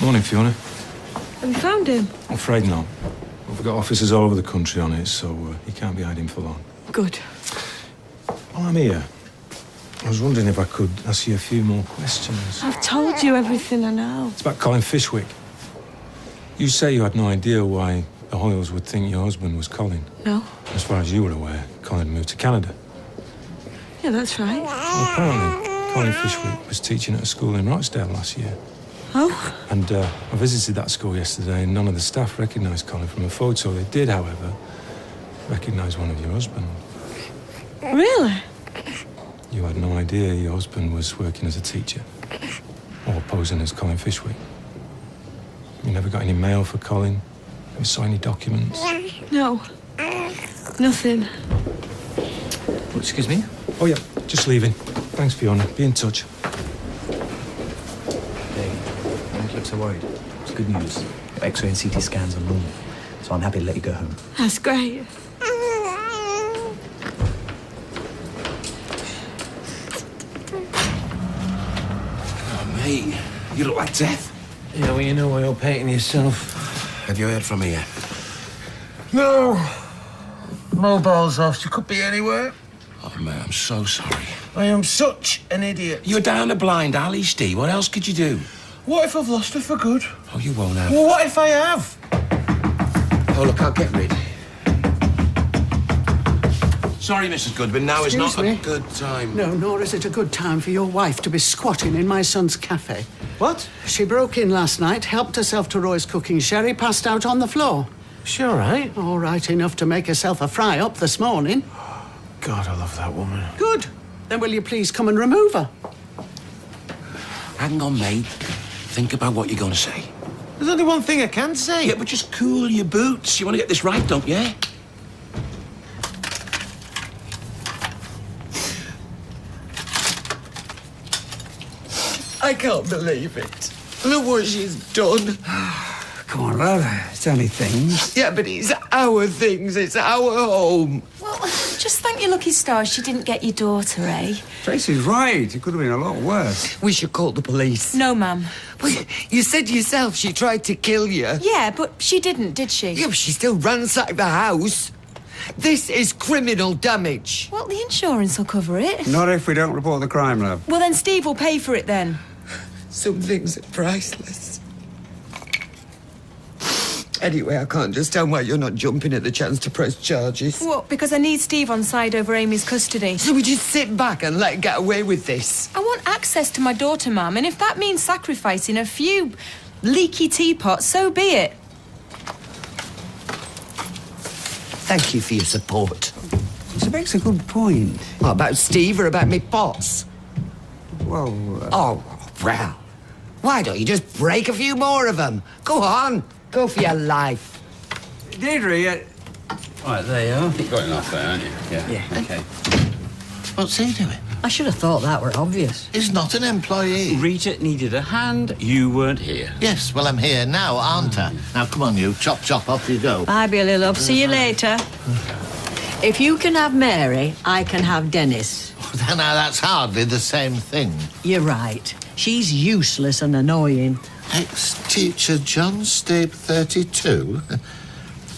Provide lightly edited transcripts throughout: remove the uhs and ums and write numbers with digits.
Morning, Fiona. Have you found him? I'm afraid not. We've got officers all over the country on it, so he can't be hiding for long. Good. While I'm here, I was wondering if I could ask you a few more questions. I've told you everything I know. It's about Colin Fishwick. You say you had no idea why the Hoyles would think your husband was Colin. No. As far as you were aware, Colin moved to Canada. Yeah, that's right. Well, apparently, Colin Fishwick was teaching at a school in Rochdale last year. Oh? And I visited that school yesterday, and none of the staff recognised Colin from a photo. They did, however, recognise one of your husband. Really? You had no idea your husband was working as a teacher or posing as Colin Fishwick. You never got any mail for Colin? Never saw any documents? No. Nothing. Oh, excuse me? Oh, yeah, just leaving. Thanks, Fiona. Be in touch. Hey, don't look so worried. It's good news. X-ray and CT scans are normal, so I'm happy to let you go home. That's great. Oh, mate, you look like death. Yeah, well, you know why you're painting yourself. Have you heard from her yet? No. Mobile's off. She could be anywhere. Oh, mate, I'm so sorry. I am such an idiot. You're down a blind alley, Steve. What else could you do? What if I've lost her for good? Oh, you won't have. Well, what if I have? Oh, look, I'll get rid. Sorry, Mrs. Goodwin, now is not a good time. No, nor is it a good time for your wife to be squatting in my son's cafe. What? She broke in last night, helped herself to Roy's cooking sherry, passed out on the floor. She all right? All right enough to make herself a fry-up this morning. God, I love that woman. Good. Then will you please come and remove her? Hang on, mate. Think about what you're going to say. There's only one thing I can say. Yeah, but just cool your boots. You want to get this right, don't you? I can't believe it. Look what she's done. Come on, love. It's only things. Yeah, but it's our things. It's our home. Well, just thank your lucky stars she didn't get your daughter, eh? Tracy's right. It could have been a lot worse. We should call the police. No, ma'am. Well, you said yourself she tried to kill you. Yeah, but she didn't, did she? Yeah, but she still ransacked the house. This is criminal damage. Well, the insurance will cover it. Not if we don't report the crime, love. Well, then Steve will pay for it then. Some things are priceless. Anyway, I can't understand why you're not jumping at the chance to press charges. What, because I need Steve on side over Amy's custody? So we just sit back and let her get away with this? I want access to my daughter, ma'am, and if that means sacrificing a few leaky teapots, so be it. Thank you for your support. She makes a good point. What, about Steve or about me pots? Well, Oh, well. Why don't you just break a few more of them? Go on. Go for your life. Deirdre, Right, there you are. You've got enough there, haven't you? Yeah. Okay. What's he doing? I should have thought that were obvious. He's not an employee. Rita needed a hand. You weren't here. Yes, well, I'm here now, aren't I? Now, come on, you. Chop, chop, off you go. Bye, Billy, love. See you later. If you can have Mary, I can have Dennis. Now, that's hardly the same thing. You're right. She's useless and annoying. Ex-teacher John Stape, 32,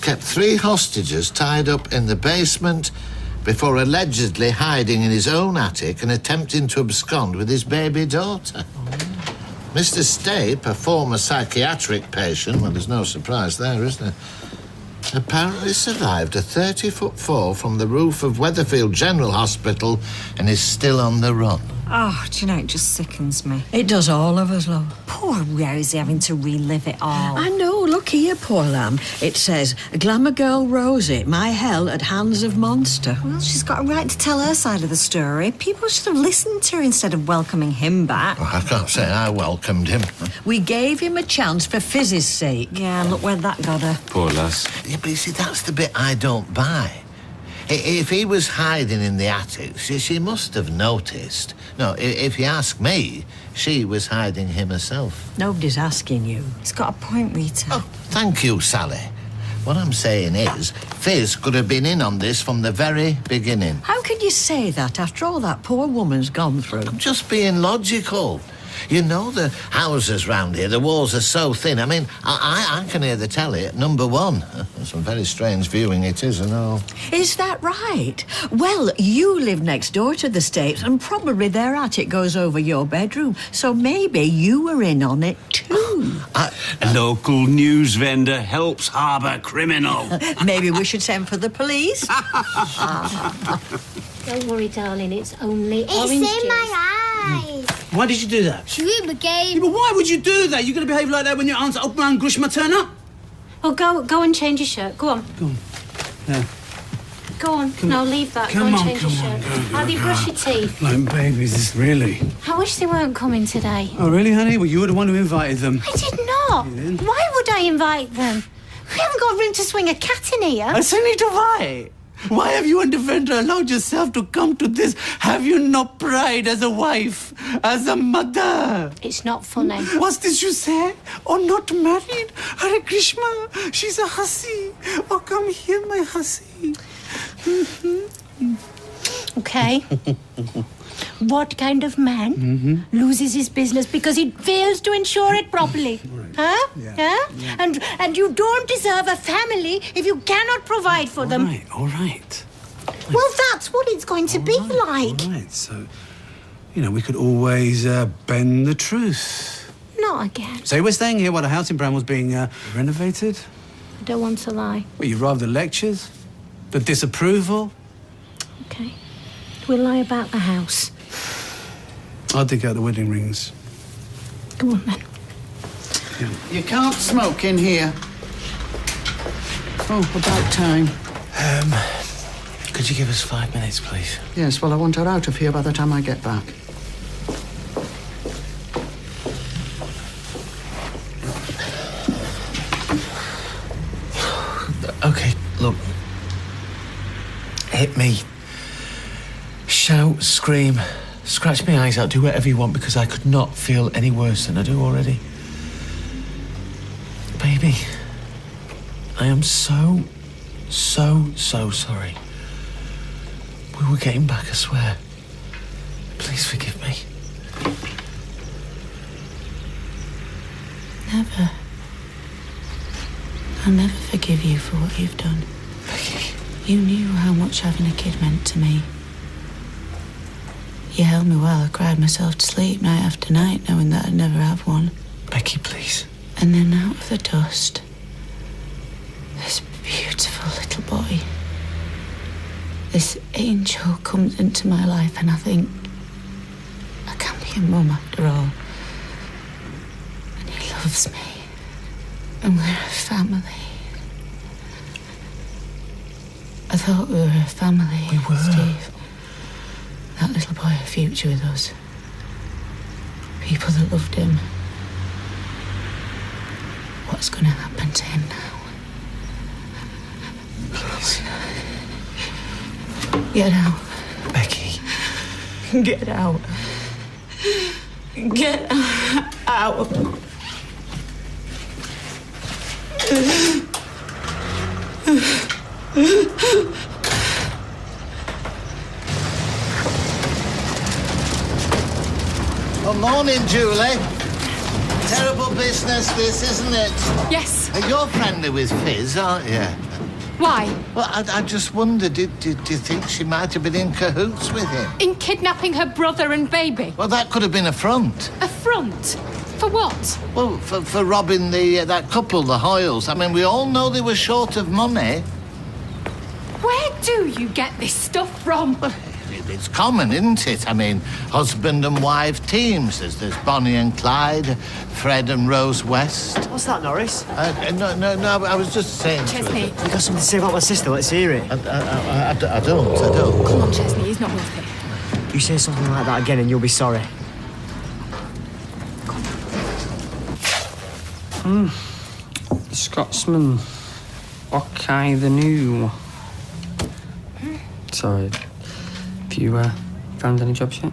kept 3 hostages tied up in the basement before allegedly hiding in his own attic and attempting to abscond with his baby daughter. Mr. Stape, a former psychiatric patient, well, there's no surprise there, is there? Apparently survived a 30-foot fall from the roof of Weatherfield General Hospital and is still on the run. Oh, do you know, it just sickens me. It does all of us, love. Poor Rosie having to relive it all. I know. Look here, poor lamb. It says, Glamour Girl Rosie, my hell at hands of monster. Well, she's got a right to tell her side of the story. People should have listened to her instead of welcoming him back. Well, I can't say I welcomed him. We gave him a chance for Fizz's sake. Yeah, look where that got her. Poor lass. Yeah, but you see, that's the bit I don't buy. If he was hiding in the attic, she must have noticed. No, if you ask me, she was hiding him herself. Nobody's asking you. He's got a point, Rita. Oh, thank you, Sally. What I'm saying is, Fizz could have been in on this from the very beginning. How can you say that after all that poor woman's gone through? I'm just being logical. You know the houses round here, the walls are so thin. I mean, I can hear the telly at number 1. Some very strange viewing it is, I know. Is that right? Well, you live next door to the Stapes, and probably their attic goes over your bedroom, so maybe you were in on it too. A local news vendor helps harbour criminal. Maybe we should send for the police? Don't worry, darling, it's only It's orange in juice. my eyes. Why did you do that? She ruined the game. Yeah, but why would you do that? You're going to behave like that when your aunt's old man Grishma turn up? Oh, go and change your shirt. Go on. Go on. Yeah. Go on. No, leave that. Come go on, and change your shirt. Have you brushed your teeth? Like babies, really? I wish they weren't coming today. Oh, really, honey? Well, you were the one who invited them. I did not. You didn't? Why would I invite them? We haven't got room to swing a cat in here. I say need to why? Why have you and the vendor allowed yourself to come to this? Have you no pride as a wife, as a mother? It's not funny. What's this you say? Oh, not married? Hare Krishna, she's a hussy. Oh, come here, my hussy. Okay. What kind of man loses his business because he fails to insure it properly? Huh? Yeah. And you don't deserve a family if you cannot provide for them. All right. Well, that's what it's going to be like. All right, so, we could always bend the truth. Not again. So we're staying here while the house in Bramwell's being renovated? I don't want to lie. Well, you'd rather the lectures? The disapproval? Okay. We'll lie about the house. I'll dig out the wedding rings. Go on, then. Yeah. You can't smoke in here. Oh, about time. Could you give us 5 minutes, please? Yes, well, I want her out of here by the time I get back. OK, look. Hit me. Shout, scream, scratch my eyes out, do whatever you want, because I could not feel any worse than I do already. Baby, I am so sorry. We were getting back, I swear. Please forgive me. Never. I'll never forgive you for what you've done. Becky. You knew how much having a kid meant to me. You held me while I cried myself to sleep night after night, knowing that I'd never have one. Becky, please. And then out of the dust, this beautiful little boy, this angel comes into my life, and I think, I can be a mum after all. And he loves me. And we're a family. I thought we were a family. We were. Steve. That little boy, a future with us. People that loved him. What's going to happen to him now? Please. Get out. Becky. Get out. Get out. Well, morning, Julie. Terrible business, this, isn't it? Yes. You're friendly with Fizz, aren't you? Why? Well, I just wondered, do you think she might have been in cahoots with him? In kidnapping her brother and baby? Well, that could have been a front. A front? For what? Well, for robbing that couple, the Hoyles. I mean, we all know they were short of money. Where do you get this stuff from? Well, it's common, isn't it? I mean, husband and wife teams. There's Bonnie and Clyde, Fred and Rose West. What's that, Norris? No, I was just saying to her Chesney. You got something to say about my sister? Let's hear it. I don't. Come on, Chesney, he's not worth it. You say something like that again and you'll be sorry. Scotsman. Okay, the new. Sorry. Have you found any jobs yet?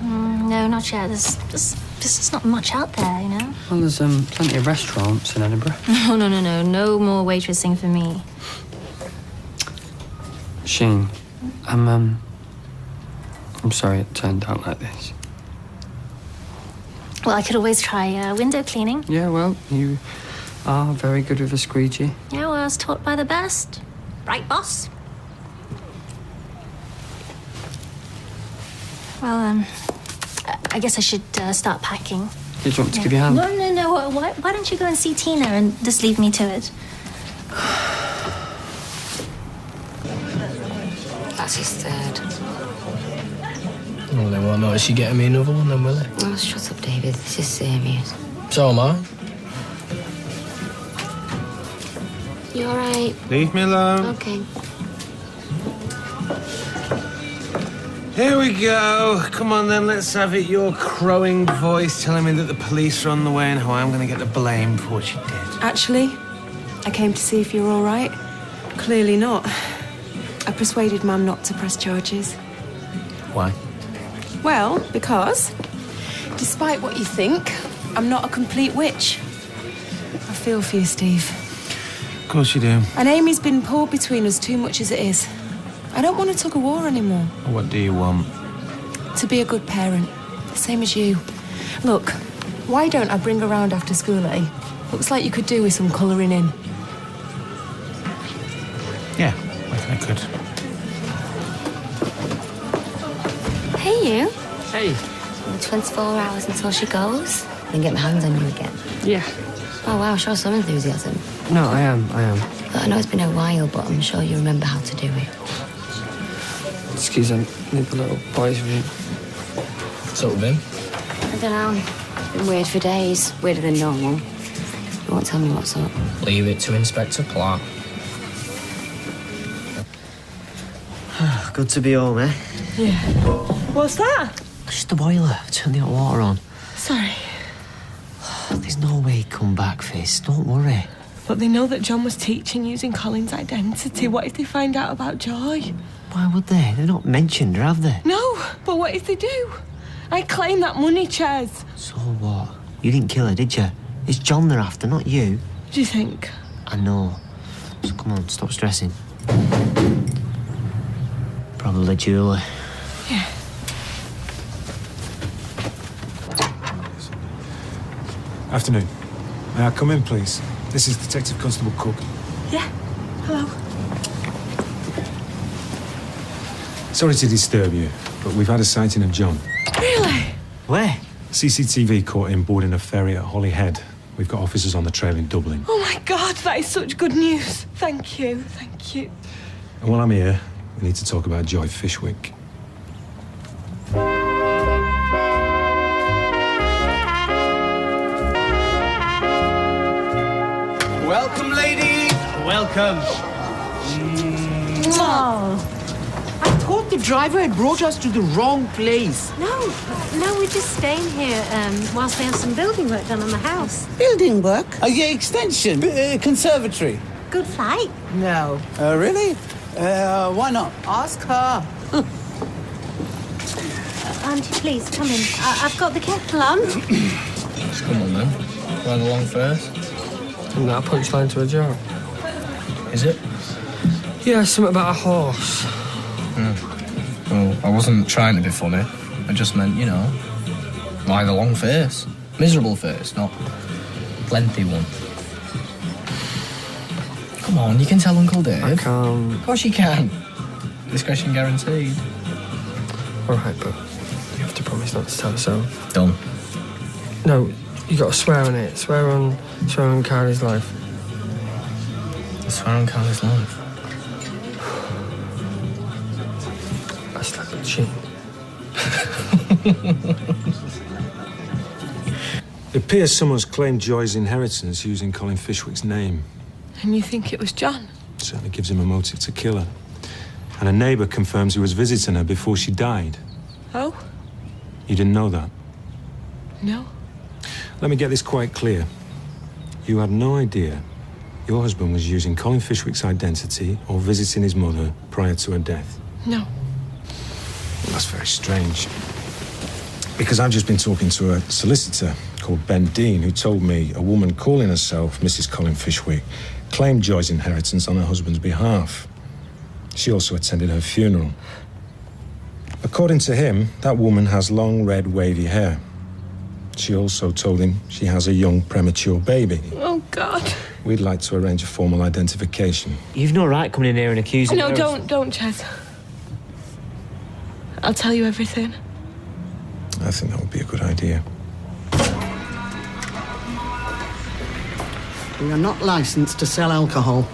No, not yet. There's not much out there, you know? Well, there's plenty of restaurants in Edinburgh. No. No more waitressing for me. Shane, I'm sorry it turned out like this. Well, I could always try window cleaning. Yeah, well, you are very good with a squeegee. Yeah, well, I was taught by the best. Right, boss? Well, I guess I should start packing. Did you want to give your hand? No. Why don't you go and see Tina and just leave me to it? That's his third. Well, they won't notice you getting me another one then, will they? Oh, shut up, David. This is serious. So am I. You all right? Leave me alone. Okay. Here we go. Come on then, let's have it. Your crowing voice telling me that the police are on the way and how I'm going to get the blame for what you did. Actually, I came to see if you're all right. Clearly not. I persuaded Mum not to press charges. Why? Well, because, despite what you think, I'm not a complete witch. I feel for you, Steve. Of course you do. And Amy's been pulled between us too much as it is. I don't want to tug a war anymore. What do you want? To be a good parent, same as you. Look, why don't I bring her round after school, eh? Looks like you could do with some colouring in. Yeah, I could. Hey, you. Hey. 24 hours until she goes. Then get my hands on you again. Yeah. Oh, wow, show some enthusiasm. No, I am. Look, I know it's been a while, but I'm sure you remember how to do it. Excuse me, I need the little boy's room. What's up with him? I don't know. It's been weird for days. Weirder than normal. You won't tell me what's up. Leave it to Inspector Platt. Good to be home, eh? Yeah. What's that? Just the boiler. Turn the hot water on. Sorry. There's no way he'd come back, Fizz. Don't worry. But they know that John was teaching using Colin's identity. What if they find out about Joy? Why would they? They're not mentioned her, have they? No, but what if they do? I claim that money, Ches. So what? You didn't kill her, did you? It's John they're after, not you. Do you think? I know. So come on, stop stressing. Probably Julie. Yeah. Afternoon. May I come in, please? This is Detective Constable Cook. Yeah. Hello. Sorry to disturb you, but we've had a sighting of John. Really? Where? CCTV caught him boarding a ferry at Holyhead. We've got officers on the trail in Dublin. Oh, my God, that is such good news. Thank you, thank you. And while I'm here, we need to talk about Joy Fishwick. Welcome, lady. Welcome. Oh. I thought the driver had brought us to the wrong place. No, we're just staying here whilst they have some building work done on the house. Building work? Yeah, extension. Conservatory. Good flight. No. Really? Why not? Ask her. Auntie, please, come in. I've got the kettle on. Come on, then. Run along first. Isn't that a punchline to a joke? Is it? Yeah, something about a horse. Well, I wasn't trying to be funny. I just meant, you know, why the long face? Miserable face, not lengthy one. Come on, you can tell Uncle Dave. I can't. Of course you can. Discretion guaranteed. All right, but you have to promise not to tell us so. Done. No, you got to swear on it. Swear on Kylie's life. I swear on Kylie's life. That's like a cheat. It appears someone's claimed Joy's inheritance using Colin Fishwick's name. And you think it was John? Certainly gives him a motive to kill her. And a neighbour confirms he was visiting her before she died. Oh? You didn't know that? No. Let me get this quite clear. You had no idea your husband was using Colin Fishwick's identity or visiting his mother prior to her death? No. Well, that's very strange. Because I've just been talking to a solicitor called Ben Dean, who told me a woman calling herself Mrs. Colin Fishwick claimed Joy's inheritance on her husband's behalf. She also attended her funeral. According to him, that woman has long, red, wavy hair. She also told him she has a young, premature baby. Oh, God. We'd like to arrange a formal identification. You've no right coming in here and accusing her. No, don't, Chez. I'll tell you everything. I think that would be a good idea. We are not licensed to sell alcohol.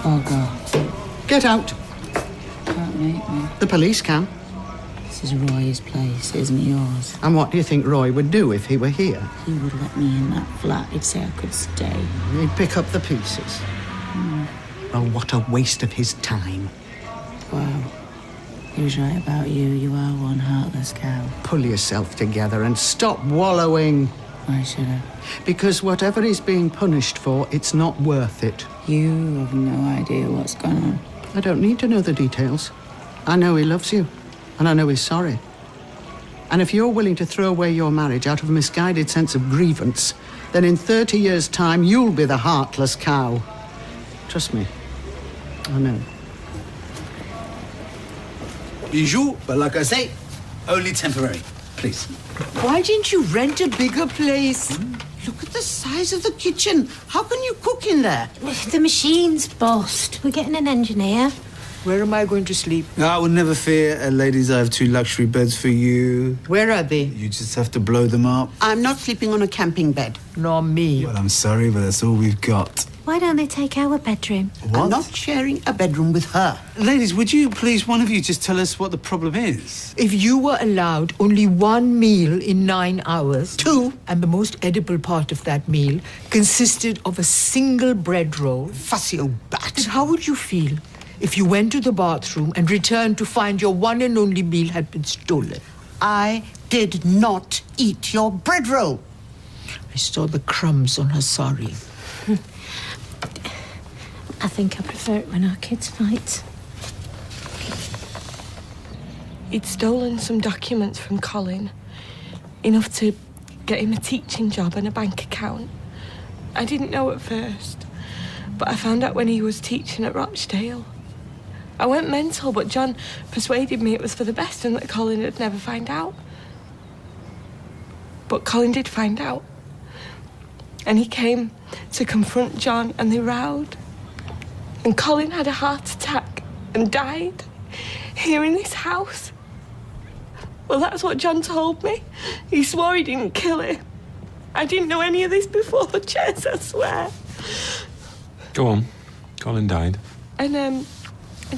Oh, God. Get out. Can't make me. The police can. This is Roy's place, isn't yours? And what do you think Roy would do if he were here? He would let me in that flat. He'd say I could stay. He'd pick up the pieces. Well, what a waste of his time. Wow. He was right about you. You are one heartless cow. Pull yourself together and stop wallowing. Why should I? Because whatever he's being punished for, it's not worth it. You have no idea what's gone on. I don't need to know the details. I know he loves you, and I know he's sorry. And if you're willing to throw away your marriage out of a misguided sense of grievance, then in 30 years' time, you'll be the heartless cow. Trust me. I know. Bijou, but like I say, only temporary. Please. Why didn't you rent a bigger place? Look at the size of the kitchen. How can you cook in there? The machine's bust. We're getting an engineer. Where am I going to sleep? I would never fear. Ladies, I have 2 luxury beds for you. Where are they? You just have to blow them up. I'm not sleeping on a camping bed. Nor me. Well, I'm sorry, but that's all we've got. Why don't they take our bedroom? What? I'm not sharing a bedroom with her. Ladies, would you please, one of you, just tell us what the problem is? If you were allowed only 1 meal in 9 hours, 2, and the most edible part of that meal consisted of a single bread roll, fussy old bat, then how would you feel if you went to the bathroom and returned to find your one and only meal had been stolen? I did not eat your bread roll. I saw the crumbs on her sari. I think I prefer it when our kids fight. He'd stolen some documents from Colin, enough to get him a teaching job and a bank account. I didn't know at first, but I found out when he was teaching at Rochdale. I went mental, but John persuaded me it was for the best and that Colin would never find out. But Colin did find out. And he came to confront John and they rowed. And Colin had a heart attack and died here in this house. Well, that's what John told me. He swore he didn't kill him. I didn't know any of this before, Chez, I swear. Go on. Colin died. And,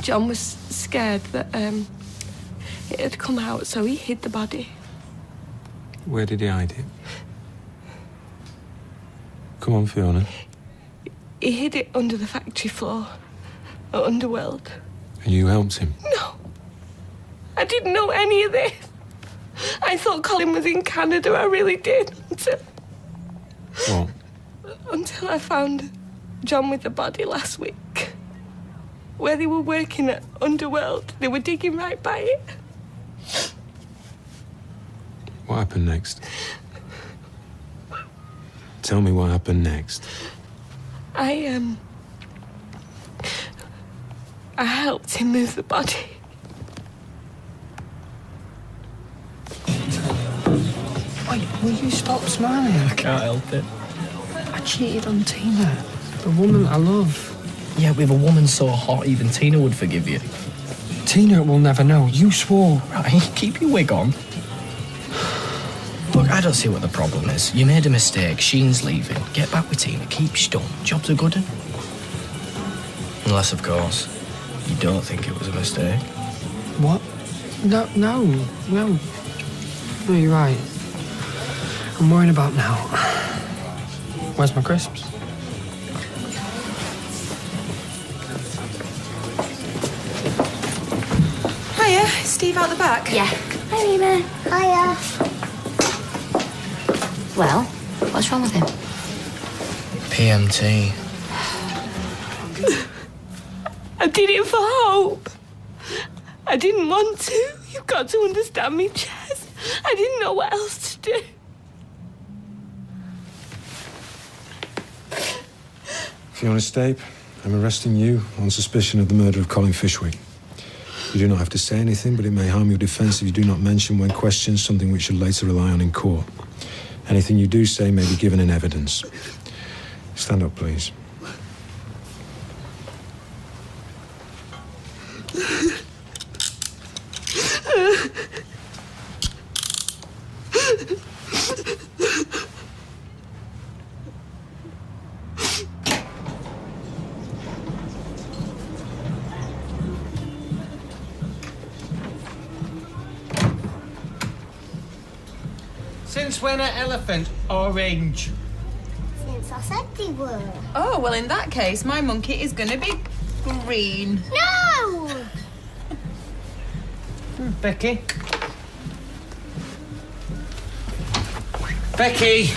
John was scared that, it had come out, so he hid the body. Where did he hide it? Come on, Fiona. He hid it under the factory floor at Underworld. And you helped him? No. I didn't know any of this. I thought Colin was in Canada, I really did. Until I found John with the body last week. Where they were working at Underworld. They were digging right by it. What happened next? Tell me what happened next. I helped him move the body. Wait, will you stop smiling? I can't help it. I cheated on Tina, the woman I love. Yeah, with a woman so hot, even Tina would forgive you. Tina will never know. You swore. Right, keep your wig on. Look, I don't see what the problem is. You made a mistake. Sheen's leaving. Get back with Tina. Keep stum. Job's a good one. Unless, of course, you don't think it was a mistake. What? No. No, you're right. I'm worrying about now. Where's my crisps? Hiya, Steve out the back? Yeah. Hi, Nina. Hiya. Well, what's wrong with him? PMT. I did it for Hope. I didn't want to. You've got to understand me, Chez. I didn't know what else to do. Fiona Stape, I'm arresting you on suspicion of the murder of Colin Fishwick. You do not have to say anything, but it may harm your defence if you do not mention when questioned something which you'll later rely on in court. Anything you do say may be given in evidence. Stand up, please. Since when are elephants orange? Since I said they were. Oh, well, in that case, my monkey is going to be green. No! Becky? Becky!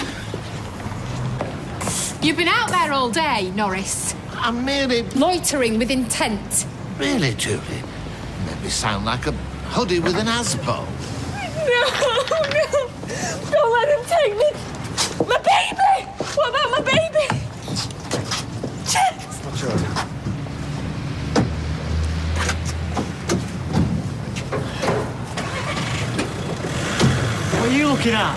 You've been out there all day, Norris. I'm merely... Loitering with intent. Really, Julie? Made me sound like a hoodie with an asbol. No! Don't let him take me! My baby! What about my baby? What's your name? What are you looking at?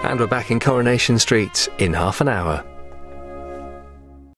And we're back in Coronation Street in half an hour.